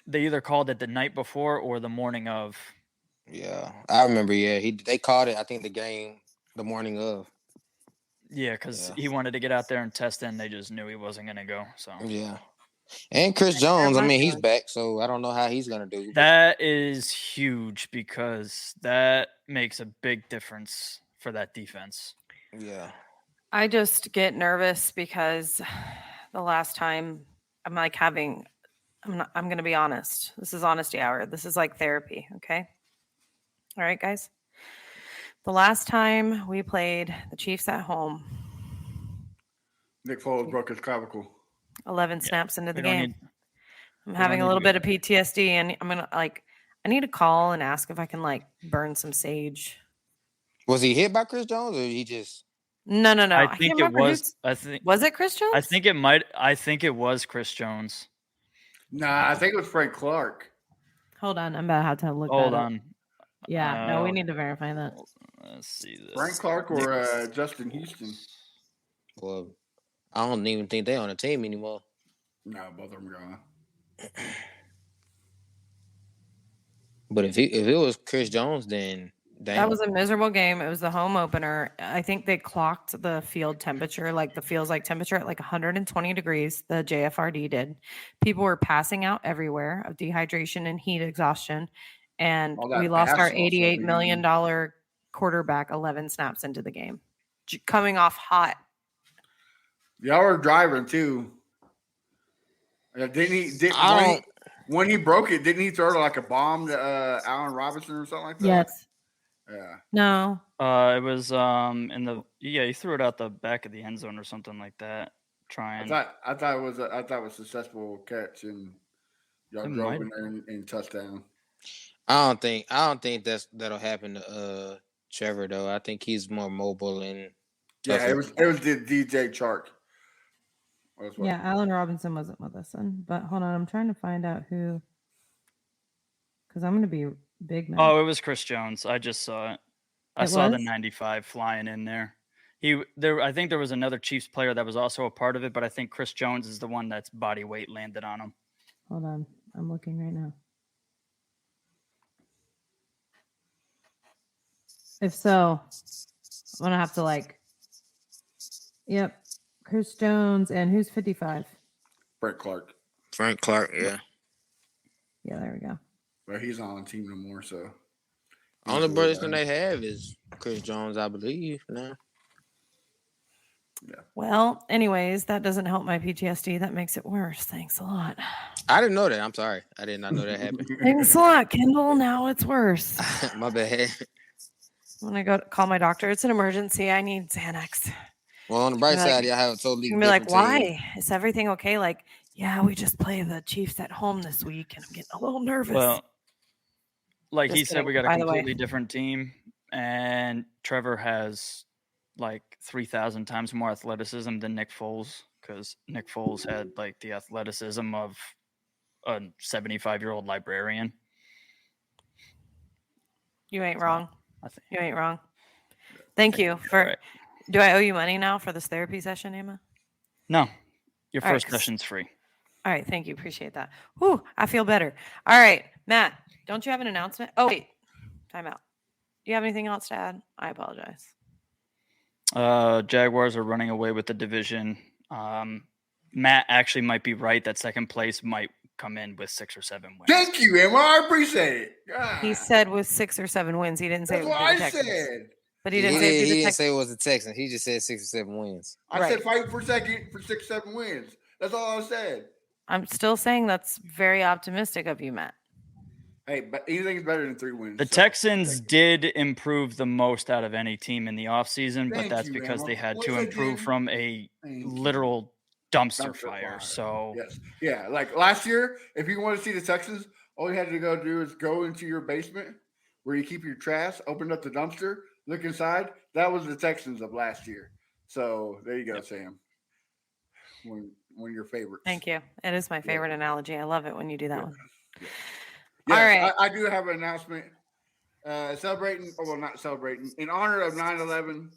They either called it the night before or the morning of. Yeah, I remember. Yeah, they called it. I think the game the morning of. Yeah, because he wanted to get out there and test it, and they just knew he wasn't going to go. So yeah, and Chris Jones. I mean, he's back, so I don't know how he's going to do. That is huge because that makes a big difference for that defense. Yeah, I just get nervous because the last time I'm going to be honest. This is honesty hour. This is like therapy. Okay. All right, guys. The last time we played the Chiefs at home, Nick Foles broke his clavicle. 11 snaps into the game. I'm having a little bit of PTSD, and I'm gonna I need to call and ask if I can burn some sage. Was he hit by Chris Jones, or he just? No. I think it was. Was it Chris Jones? I think it was Chris Jones. Nah, I think it was Frank Clark. Hold on, I'm about to have to look. Hold on. Yeah, no, we need to verify that. Let's see this. Frank Clark or Justin Houston? Well, I don't even think they're on the team anymore. No, both of them gone. But if it was Chris Jones, then that was a miserable game. It was the home opener. I think they clocked the field temperature, the feels like temperature at 120 degrees. The JFRD did. People were passing out everywhere of dehydration and heat exhaustion. And we lost our $88 million quarterback 11 snaps into the game, coming off hot. Y'all were driving too. When he broke it, didn't he throw a bomb to Allen Robinson or something like that? Yes. Yeah. No. It was he threw it out the back of the end zone or something like that. Trying. I thought it was a successful catch and y'all drove in there and touchdown. I don't think that'll happen to Trevor though. I think he's more mobile and it was the DJ Chark. Yeah, Allen Robinson wasn't with us then. But hold on, I'm trying to find out who, because I'm going to be big now. Oh, it was Chris Jones. I just saw it. I saw the 95 flying in there. I think there was another Chiefs player that was also a part of it, but I think Chris Jones is the one that's body weight landed on him. Hold on, I'm looking right now. If so, I'm going to have to yep. Chris Jones, and who's 55? Frank Clark. Yeah. Yeah, there we go. But he's not on the team no more, so. Only person they have is Chris Jones, I believe, now. Yeah. Well, anyways, that doesn't help my PTSD. That makes it worse. Thanks a lot. I didn't know that. I'm sorry. I did not know that happened. Thanks a lot, Kendal. Now it's worse. My bad. When I go to call my doctor, it's an emergency. I need Xanax. Well, on the bright You're like- side, y'all have a totally You're gonna be different like, team. why? Is everything okay? Like, yeah, we just play the Chiefs at home this week, and I'm getting a little nervous. Well, like he Just said, kidding, we got a by the way. completely different team, and Trevor has like 3,000 times more athleticism than Nick Foles, because Nick Foles had like the athleticism of a 75-year-old librarian. You ain't wrong. I think You ain't wrong. Thank you for. right. Do I owe you money now for this therapy session, Emma? No, your All right, first session's free. All right, thank you. Appreciate that. Whew, I feel better. All right, Matt, don't you have an announcement? Oh, wait. Time out. Do you have anything else to add? I apologize. Jaguars are running away with the division. Matt actually might be right that second place might come in with 6 or 7 wins. Thank you, Emma. I appreciate it. God. He said with 6 or 7 wins. He didn't say That's it would what be I the Texans. said. But he He didn't say it'd be the didn't Texans. say it was the Texans. He just said 6 or 7 wins. I Right. said fight for second for 6, 7 wins. That's all I said. I'm still saying that's very optimistic of you, Matt. Hey, but anything's better than 3 wins. The so. Texans did improve the most out of any team in the offseason, but Thank that's you, because Emma. they had Once to improve again, from a thank you. literal dumpster Dumpster fire. fire. So Yes. Yeah. Like last year, if you want to see the Texans, all you had to go do is go into your basement where you keep your trash, open up the dumpster, look inside. That was the Texans of last year. So there you go, Sam. One of your favorites. Thank you. It is my favorite analogy. I love it when you do that Yeah. one. Yes, All right. I do have an announcement. Celebrating, well, not celebrating. In honor of 9/11,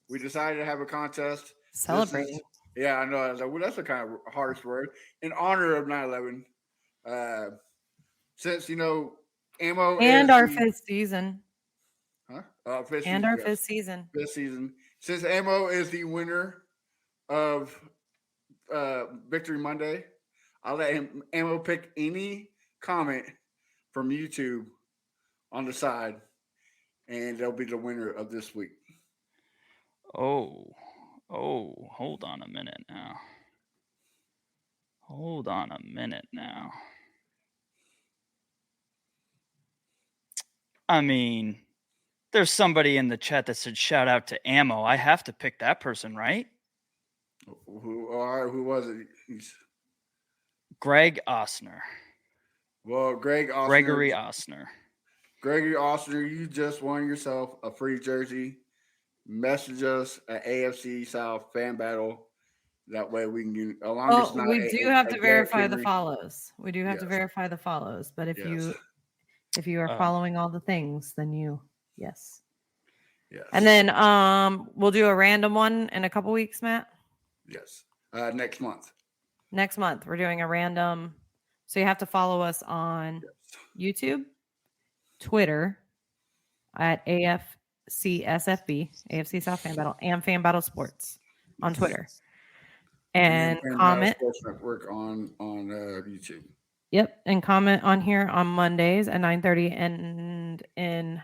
we decided to have a contest. Celebrating. Yeah, I know. I was like, well, that's a kind of harsh word. In honor of 9/11, since, ammo And is our the- 5th season. Huh? Fifth And season, our yes. 5th season. This season. Since ammo is the winner of Victory Monday, I'll let ammo pick any comment from YouTube on the side, and they'll be the winner of this week. hold on a minute now. I mean, there's somebody in the chat that said shout out to Ammo. I have to pick that person, right? Who was it? Greg Osner. Well, Gregory Osner. Gregory Osner, you just won yourself a free jersey. Message us at AFC South Fan Battle. That way we can get We do have to verify the follows. We do have to Yes. verify the follows. But if Yes. you are following all the things, then yes. Yes. And then we'll do a random one in a couple weeks, Matt. Yes. Next month. Next month, we're doing a random. So you have to follow us on YouTube, Twitter at AFCSFB, AFC South Fan Battle, and Fan Battle Sports on Twitter. And comment. Sports Network on YouTube. Yep. And comment on here on Mondays at 9:30. And in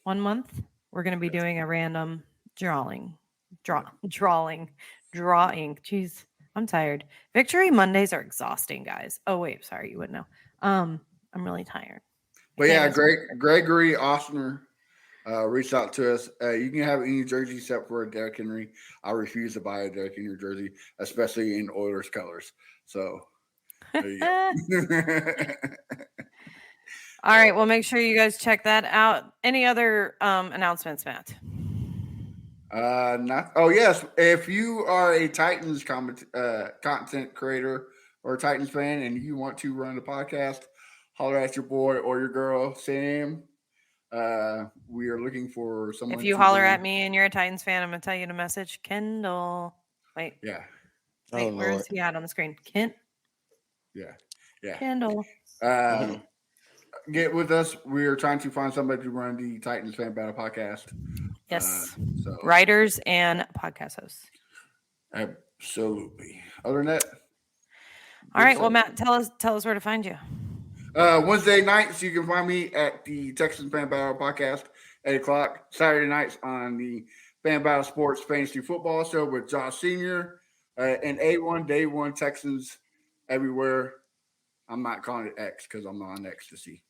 1 month, we're going to be doing a random drawing. Jeez, I'm tired. Victory Mondays are exhausting, guys. Oh, wait. Sorry. You wouldn't know. I'm really tired. But yeah, Gregory Osner reached out to us. You can have any jersey except for a Derrick Henry. I refuse to buy a Derrick Henry jersey, especially in Oilers colors. So there you go. All right. Well, make sure you guys check that out. Any other announcements, Matt? Yes. If you are a Titans content creator or a Titans fan and you want to run the podcast, holler at your boy or your girl, Sam. We are looking for someone. If you holler at me and you're a Titans fan, I'm gonna tell you to message Kendal. Wait. Yeah. Wait, where is he at on the screen? Kent. Yeah. Kendal. Get with us. We are trying to find somebody to run the Titans Fan Battle podcast. Yes. Writers and podcast hosts. Absolutely. Other than that. All right. Well, Matt, tell us where to find you. Wednesday nights, you can find me at the Texas Fan Battle podcast, 8:00. Saturday nights on the Fan Battle Sports Fantasy Football Show with Josh Sr. And A1 Day One Texans everywhere. I'm not calling it X because I'm on ecstasy.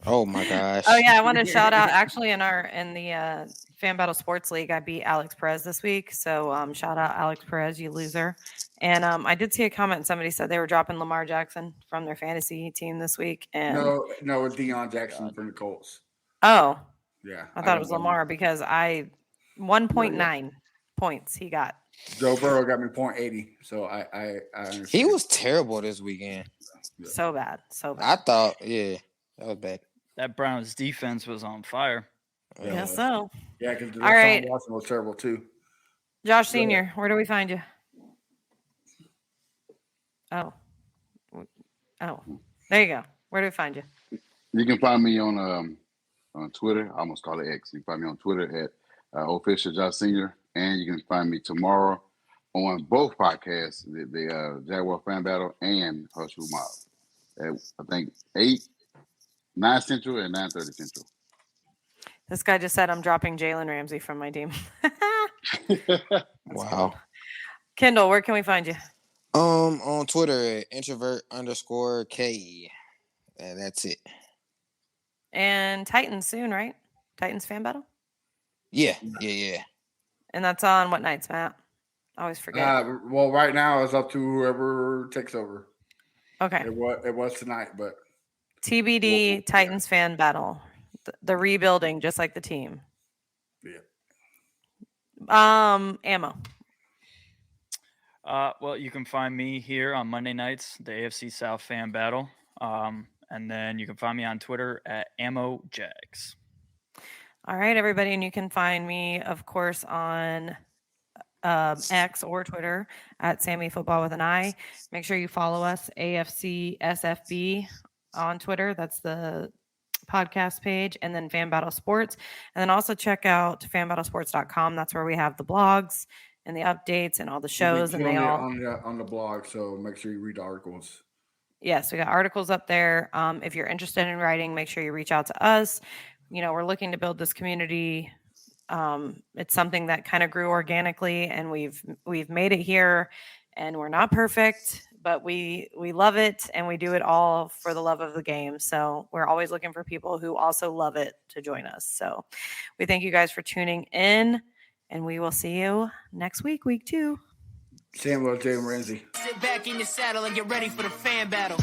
Oh my gosh. Oh yeah, I want to shout out actually in the Fan Battle Sports League, I beat Alex Perez this week. So shout out Alex Perez, you loser. And I did see a comment and somebody said they were dropping Lamar Jackson from their fantasy team this week. And No, it's Deion Jackson from the Colts. oh, Yeah. I thought it was Lamar because 1.9 points he got. Joe Burrow got me 0.80, so I understand. He was terrible this weekend. Yeah. So bad. I thought, that was bad. That Browns defense was on fire. Yeah, so. Yeah, because All right. Watson was terrible too. Josh Sr., where do we find you? Oh, there you go. Where do we find you? You can find me on Twitter. I almost call it X. You can find me on Twitter at official Josh Sr. And you can find me tomorrow on both podcasts, the Jaguar Fan Battle and Hush Room Mob. At, I think 9 Central and 9:30 Central. This guy just said I'm dropping Jalen Ramsey from my team. Wow. Kendal, where can we find you? On Twitter at introvert_K. And that's it. And Titans soon, right? Titans Fan Battle? Yeah. And that's on what nights, Matt? I always forget. Well, right now it's up to whoever takes over. Okay. It was tonight, but TBD Titans Fan Battle. The rebuilding, just like the team. Yeah. Ammo. Well, you can find me here on Monday nights, the AFC South Fan Battle. And then you can find me on Twitter at AmmoJags. All right, everybody. And you can find me, of course, on X or Twitter at SammiFootball with an I. Make sure you follow us, AFC SFB on Twitter. That's the podcast page, and then Fan Battle Sports. And then also check out fanbattlesports.com. That's where we have the blogs and the updates and all the shows. And they all on the blog, so make sure you read the articles. Yes, we got articles up there. If you're interested in writing, make sure you reach out to us. We're looking to build this community. It's something that kind of grew organically, and we've made it here, and we're not perfect, but we love it, and we do it all for the love of the game. So we're always looking for people who also love it to join us. So we thank you guys for tuning in, and we will see you next week, week 2. Samuel J. Ramsey. Sit back in your saddle and get ready for the fan battle.